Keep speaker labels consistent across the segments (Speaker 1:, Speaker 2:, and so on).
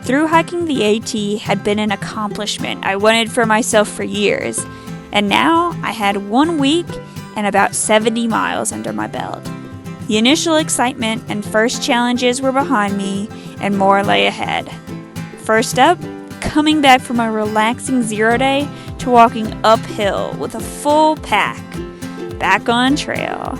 Speaker 1: Thru hiking the AT had been an accomplishment I wanted for myself for years, and now I had 1 week and about 70 miles under my belt. The initial excitement and first challenges were behind me, and more lay ahead. First up, coming back from a relaxing 0 day to walking uphill with a full pack, back on trail.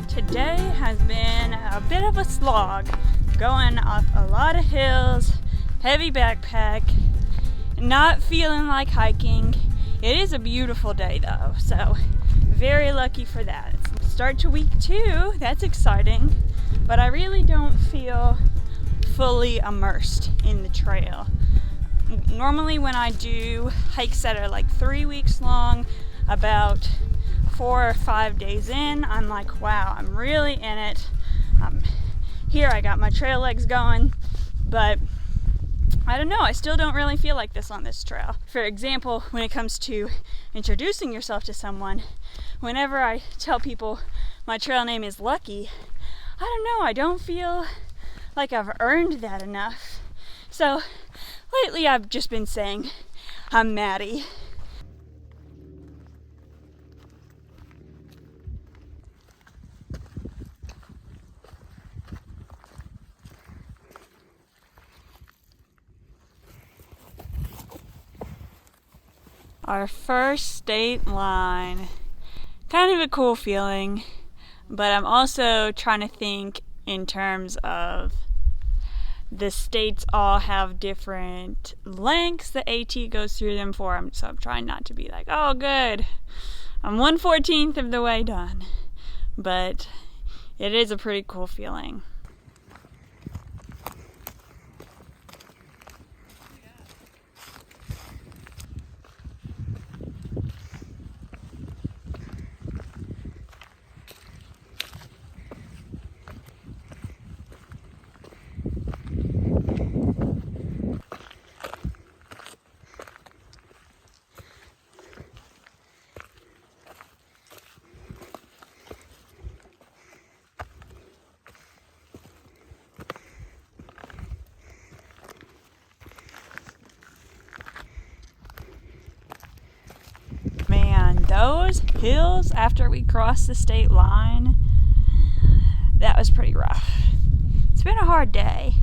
Speaker 1: Today has been a bit of a slog, going up a lot of hills, heavy backpack, not feeling like hiking. It is a beautiful day though, so very lucky for that. It's start to week 2, that's exciting, but I really don't feel fully immersed in the trail. Normally when I do hikes that are like 3 weeks long, about 4 or 5 days in, I'm like, wow, I'm really in it. Here I got my trail legs going, but I don't know, I still don't really feel like this on this trail. For example, when it comes to introducing yourself to someone, whenever I tell people my trail name is Lucky, I don't know, I don't feel like I've earned that enough. So lately I've just been saying, I'm Maddie. Our first state line. Kind of a cool feeling, but I'm also trying to think in terms of the states all have different lengths the AT goes through them for. So I'm trying not to be like, oh good, I'm 1/14 of the way done. But it is a pretty cool feeling. Those hills after we crossed the state line, that was pretty rough. It's been a hard day.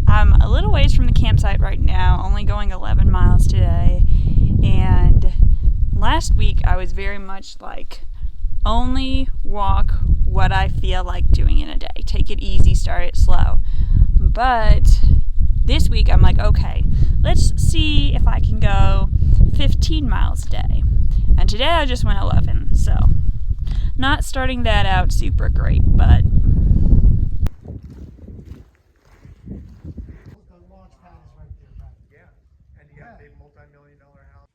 Speaker 1: I'm a little ways from the campsite right now, only going 11 miles today, and last week I was very much like, only walk what I feel like doing in a day. Take it easy, start it slow. But this week I'm like, okay, let's see if I can go 15 miles a day. And today I just went 11, so not starting that out super great, but
Speaker 2: The launch pad is right there, right?
Speaker 3: Yeah, and you got a big multi-million-dollar house.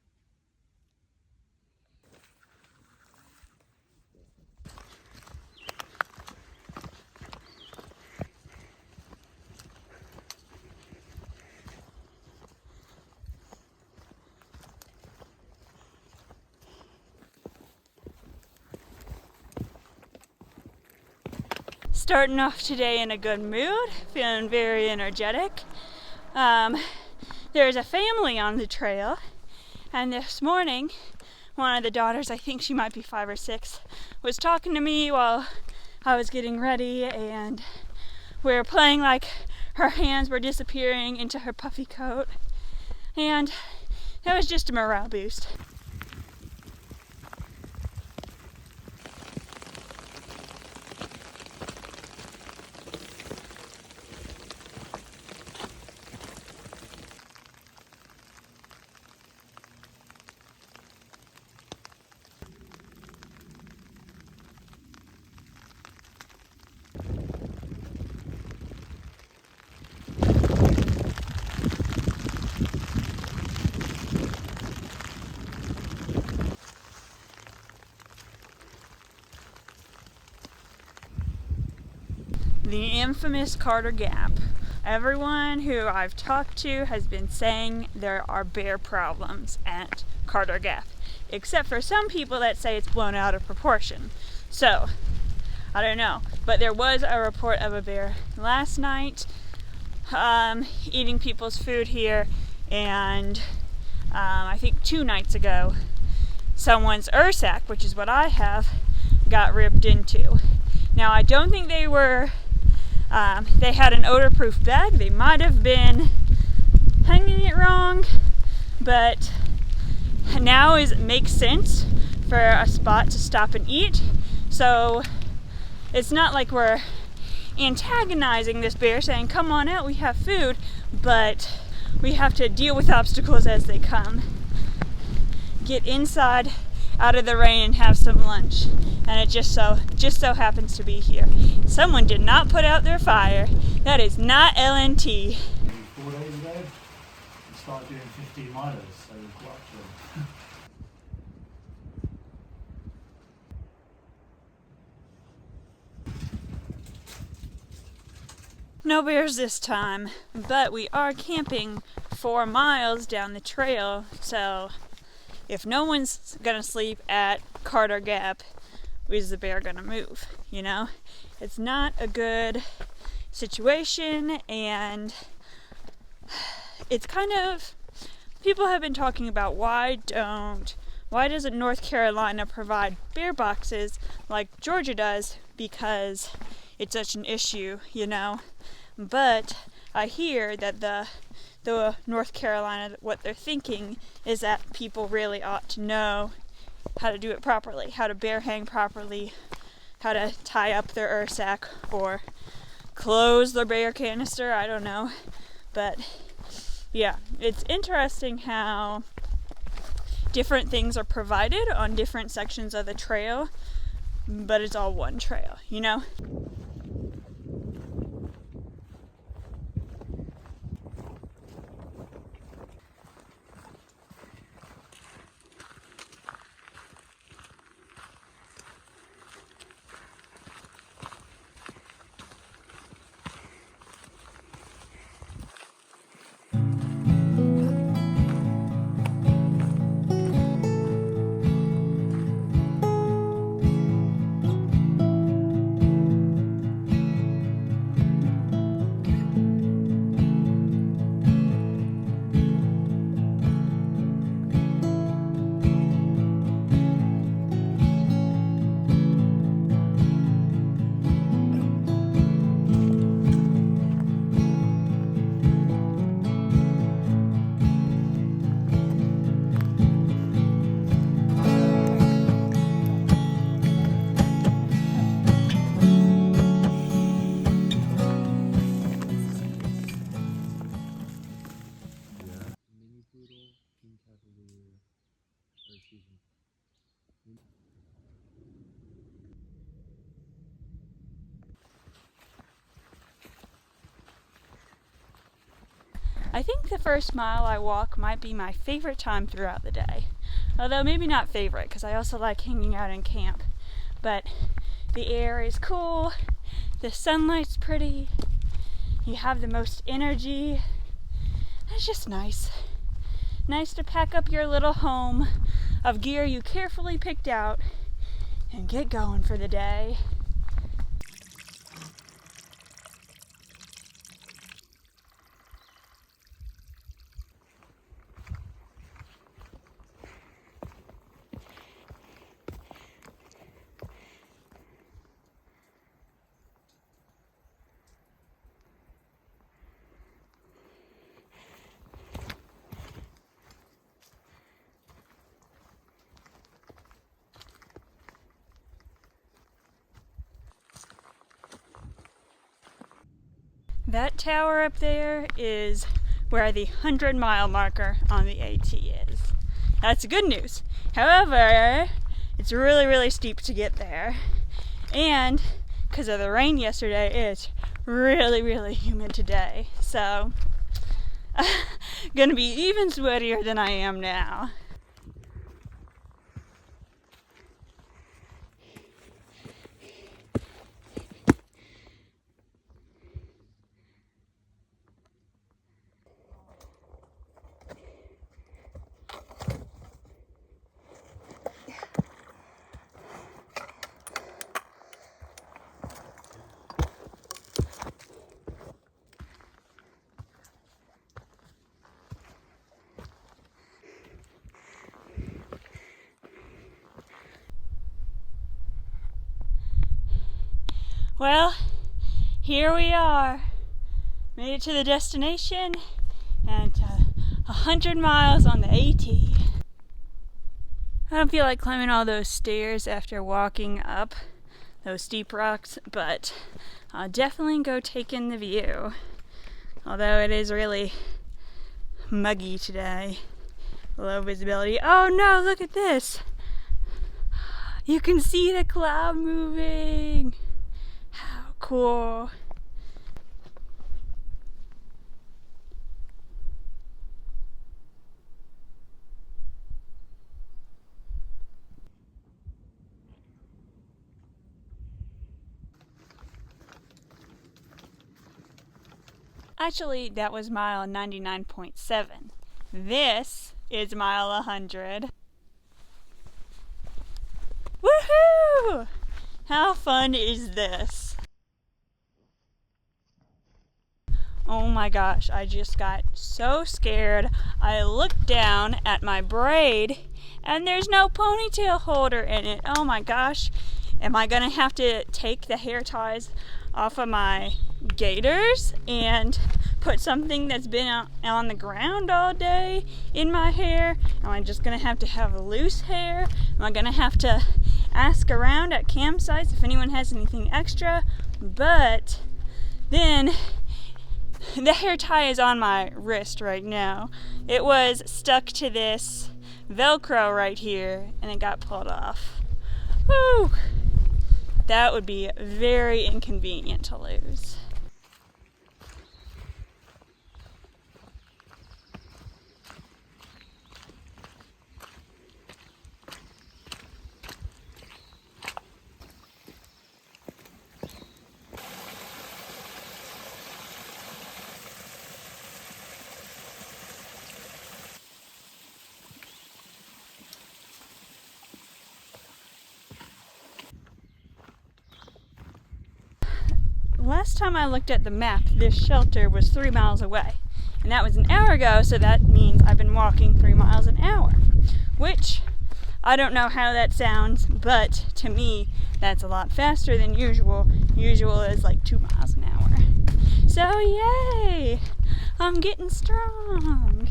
Speaker 1: starting off today in a good mood, feeling very energetic. There's a family on the trail, and this morning one of the daughters, I think she might be 5 or 6, was talking to me while I was getting ready, and we were playing like her hands were disappearing into her puffy coat, and that was just a morale boost. The infamous Carter Gap. Everyone who I've talked to has been saying there are bear problems at Carter Gap, except for some people that say it's blown out of proportion. So, I don't know. But there was a report of a bear last night eating people's food here, and I think 2 nights ago, someone's ursack, which is what I have, got ripped into. Now, I don't think they were, they had an odor-proof bag. They might have been hanging it wrong, but now makes sense for a spot to stop and eat. So it's not like we're antagonizing this bear saying, come on out, we have food, but we have to deal with obstacles as they come. Get inside, out of the rain, and have some lunch. And it just so happens to be here. Someone did not put out their fire. That is not LNT.
Speaker 2: 4 days ago, we started doing 15 milers, so we're quite up to them.
Speaker 1: No bears this time, but we are camping 4 miles down the trail, so if no one's gonna sleep at Carter Gap, is the bear gonna move, you know? It's not a good situation, and it's kind of, people have been talking about why doesn't North Carolina provide bear boxes like Georgia does, because it's such an issue, you know? But I hear that the North Carolina, what they're thinking is that people really ought to know how to do it properly, how to bear hang properly, how to tie up their ursack or close their bear canister, I don't know. But yeah, it's interesting how different things are provided on different sections of the trail, but it's all one trail, you know? I think the first mile I walk might be my favorite time throughout the day. Although maybe not favorite, because I also like hanging out in camp. But the air is cool, the sunlight's pretty, you have the most energy. It's just nice. Nice to pack up your little home of gear you carefully picked out and get going for the day. That tower up there is where the 100-mile marker on the AT is. That's good news. However, it's really, really steep to get there. And because of the rain yesterday, it's really, really humid today. So, gonna be even sweatier than I am now. Well, here we are. Made it to the destination and 100 miles on the AT. I don't feel like climbing all those stairs after walking up those steep rocks, but I'll definitely go take in the view. Although it is really muggy today. Low visibility. Oh no, look at this! You can see the cloud moving! How cool! Actually, that was mile 99.7. This is mile 100. Woohoo! How fun is this? Oh my gosh, I just got so scared. I looked down at my braid and there's no ponytail holder in it. Oh my gosh. Am I gonna have to take the hair ties off of my gaiters and put something that's been on the ground all day in my hair? Am I just gonna have to have loose hair? Am I gonna have to ask around at campsites if anyone has anything extra? But then the hair tie is on my wrist right now. It was stuck to this Velcro right here and it got pulled off. Woo! That would be very inconvenient to lose. Last time I looked at the map, this shelter was 3 miles away. And that was an hour ago, so that means I've been walking 3 miles an hour. Which, I don't know how that sounds, but to me, that's a lot faster than usual. Usual is like 2 miles an hour. So yay! I'm getting strong!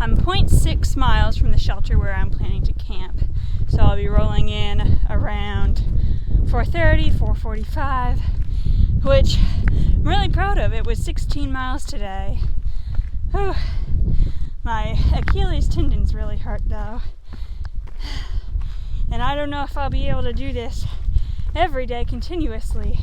Speaker 1: I'm 0.6 miles from the shelter where I'm planning to camp, so I'll be rolling in around 4:30, 4:45, which I'm really proud of. It was 16 miles today. Whew. My Achilles tendons really hurt though, and I don't know if I'll be able to do this every day continuously.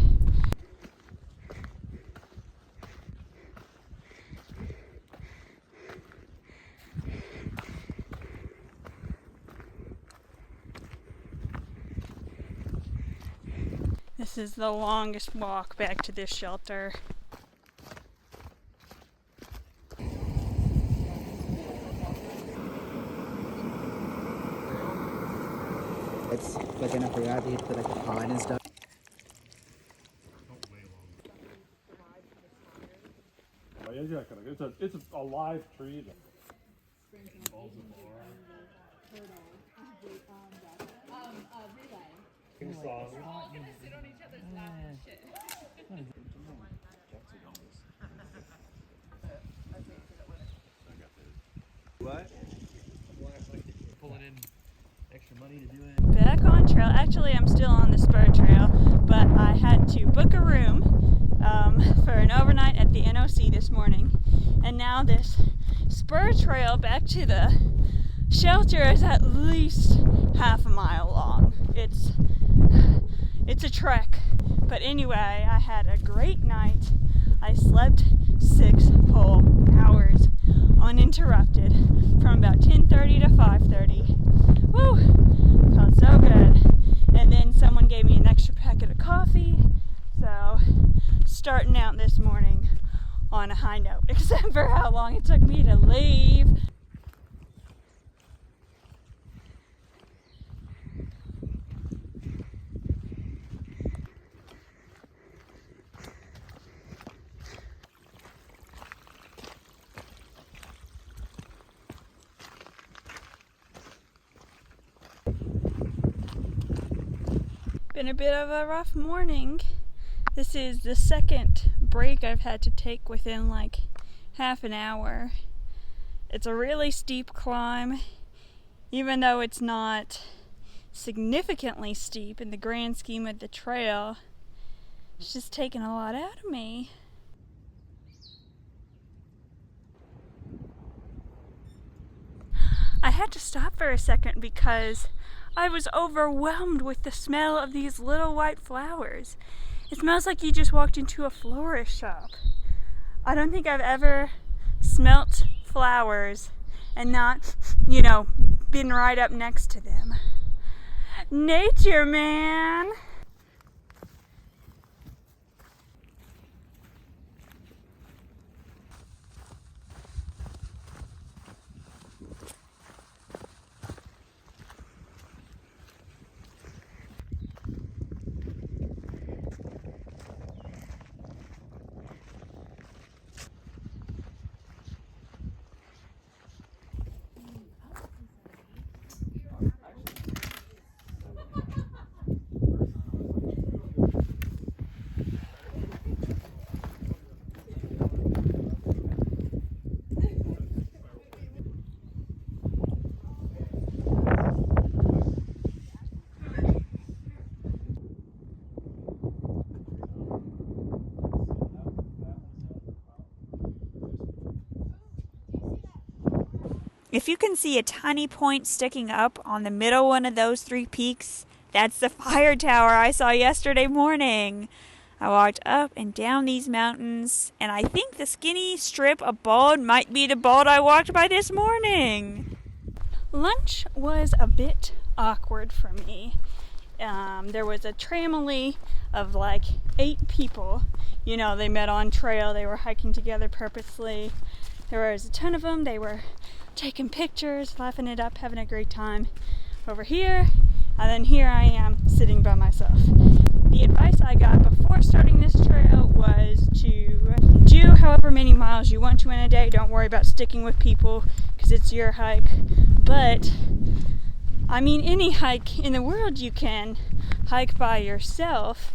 Speaker 1: This is the longest walk back to this shelter.
Speaker 4: It's like enough for you to put like the pine and stuff.
Speaker 2: It's a live tree.
Speaker 4: What? Pulling in extra money to do it.
Speaker 1: Back on trail. Actually, I'm still on the spur trail, but I had to book a room for an overnight at the NOC this morning, and now this spur trail back to the shelter is at least half a mile long. It's a trek. But anyway, I had a great night. I slept 6 whole hours uninterrupted from about 10:30 to 5:30. Woo! Felt so good. And then someone gave me an extra packet of coffee. So, starting out this morning on a high note, except for how long it took me to leave. Been a bit of a rough morning. This is the second break I've had to take within like half an hour. It's a really steep climb, even though it's not significantly steep in the grand scheme of the trail. It's just taken a lot out of me. I had to stop for a second because I was overwhelmed with the smell of these little white flowers. It smells like you just walked into a florist shop. I don't think I've ever smelt flowers and not, been right up next to them. Nature, man! If you can see a tiny point sticking up on the middle one of those 3 peaks, that's the fire tower I saw yesterday morning. I walked up and down these mountains, and I think the skinny strip of bald might be the bald I walked by this morning. Lunch was a bit awkward for me. There was a tramily of like 8 people. They met on trail. They were hiking together purposely. There was a ton of them. They were taking pictures, laughing it up, having a great time over here. And then here I am sitting by myself. The advice I got before starting this trail was to do however many miles you want to in a day. Don't worry about sticking with people because it's your hike. But any hike in the world you can hike by yourself.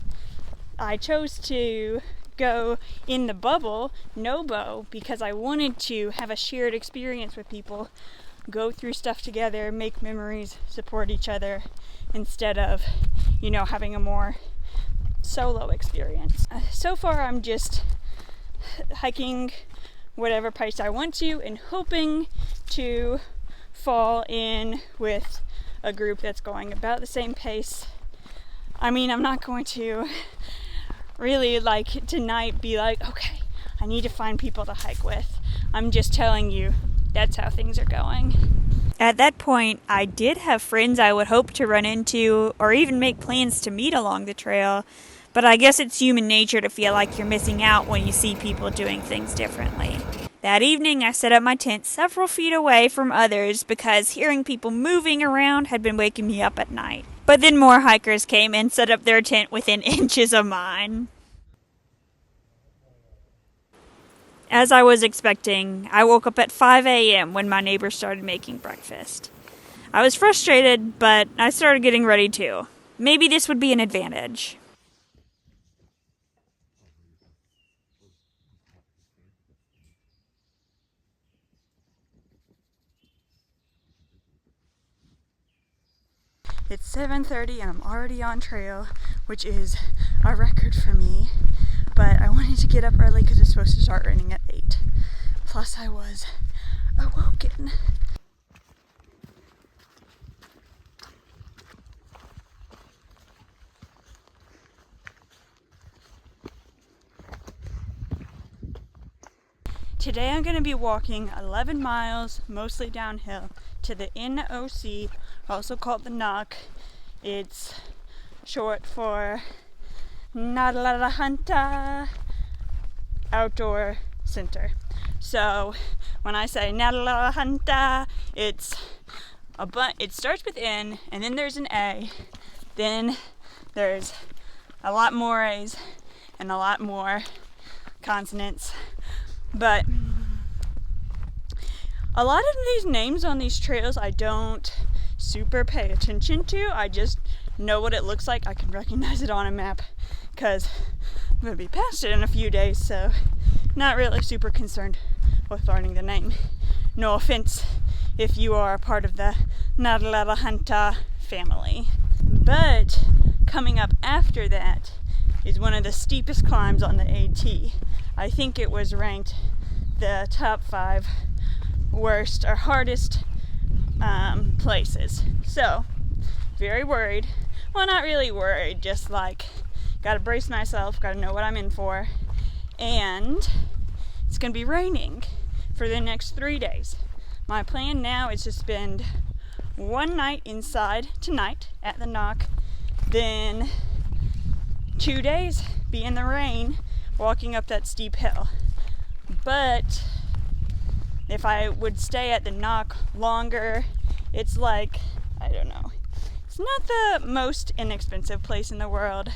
Speaker 1: I chose to go in the bubble, Nobo, because I wanted to have a shared experience with people, go through stuff together, make memories, support each other, instead of, having a more solo experience. So far, I'm just hiking whatever pace I want to and hoping to fall in with a group that's going about the same pace. I'm not going to really tonight be like, okay, I need to find people to hike with. I'm just telling you that's how things are going. At that point, I did have friends I would hope to run into or even make plans to meet along the trail, but I guess it's human nature to feel like you're missing out when you see people doing things differently. That evening, I set up my tent several feet away from others because hearing people moving around had been waking me up at night. But then more hikers came and set up their tent within inches of mine. As I was expecting, I woke up at 5 a.m. when my neighbors started making breakfast. I was frustrated, but I started getting ready too. Maybe this would be an advantage. It's 7:30 and I'm already on trail, which is a record for me. But I wanted to get up early because it's supposed to start raining at 8. Plus I was awoken. Today I'm going to be walking 11 miles, mostly downhill, to the NOC, also called the NOC. It's short for Nadalahunta Outdoor Center. So when I say Nadalahunta, it starts with N, and then there's an A, then there's a lot more A's and a lot more consonants. But a lot of these names on these trails I don't super pay attention to. I just know what it looks like. I can recognize it on a map because I'm going to be past it in a few days, so not really super concerned with learning the name. No offense if you are a part of the Nadalahunta family. But coming up after that is one of the steepest climbs on the AT. I think it was ranked the top 5 worst or hardest places. So, very worried. Well, not really worried, just like, gotta brace myself, gotta know what I'm in for. And it's gonna be raining for the next 3 days. My plan now is to spend one night inside tonight at the NOC, then 2 days be in the rain walking up that steep hill. But if I would stay at the NOC longer, it's like, I don't know, it's not the most inexpensive place in the world.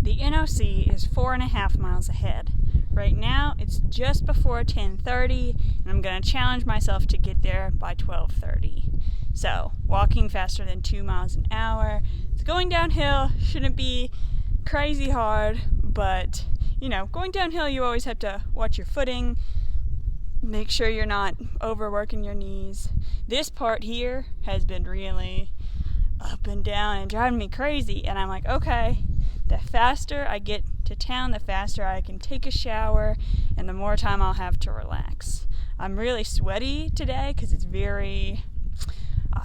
Speaker 1: The NOC is 4.5 miles ahead. Right now, it's just before 10:30, and I'm going to challenge myself to get there by 12:30. So, walking faster than 2 miles an hour. It's going downhill, shouldn't be crazy hard, but, you know, going downhill, you always have to watch your footing, make sure you're not overworking your knees. This part here has been really up and down and driving me crazy, and I'm like, okay, the faster I get to town, the faster I can take a shower, and the more time I'll have to relax. I'm really sweaty today because it's very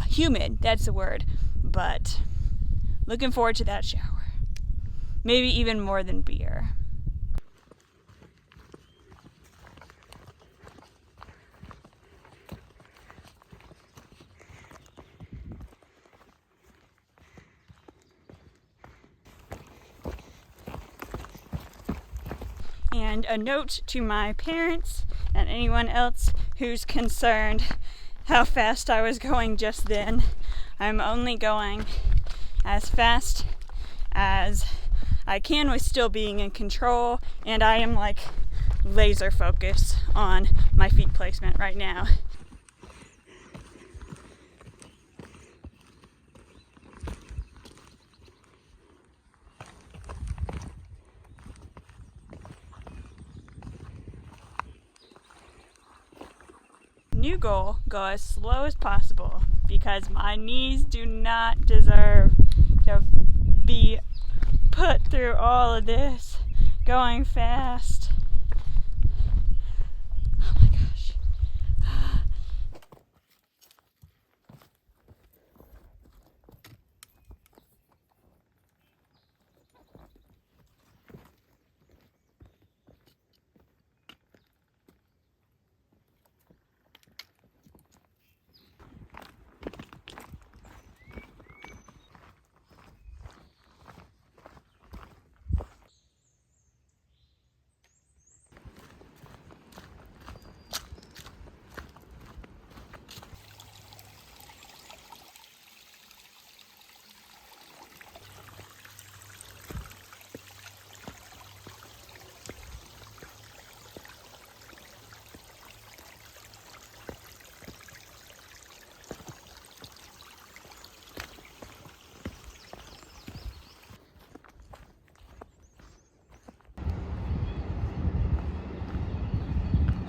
Speaker 1: humid, that's the word, but looking forward to that shower. Maybe even more than beer. And a note to my parents and anyone else who's concerned how fast I was going just then. I'm only going as fast as I can with still being in control, and I am like laser focused on my feet placement right now. New goal, go as slow as possible because my knees do not deserve to be put through all of this going fast. Oh my gosh.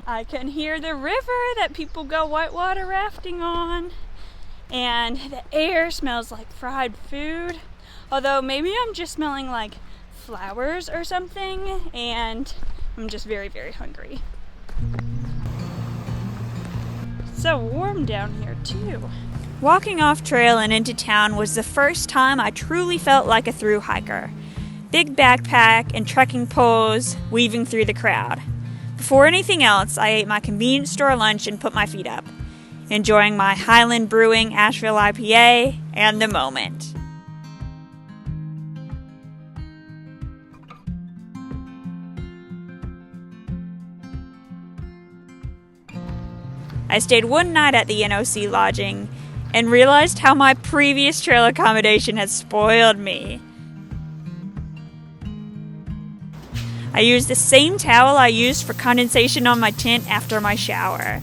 Speaker 1: I can hear the river that people go whitewater rafting on, and the air smells like fried food, although maybe I'm just smelling like flowers or something, and I'm just very, very hungry. It's so warm down here too. Walking off trail and into town was the first time I truly felt like a thru hiker. Big backpack and trekking poles weaving through the crowd. Before anything else, I ate my convenience store lunch and put my feet up, enjoying my Highland Brewing Asheville IPA and the moment. I stayed one night at the NOC lodging and realized how my previous trail accommodation had spoiled me. I used the same towel I used for condensation on my tent after my shower.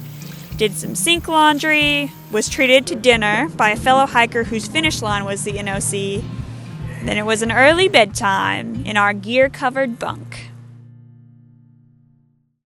Speaker 1: Did some sink laundry, was treated to dinner by a fellow hiker whose finish line was the NOC. Then it was an early bedtime in our gear-covered bunk.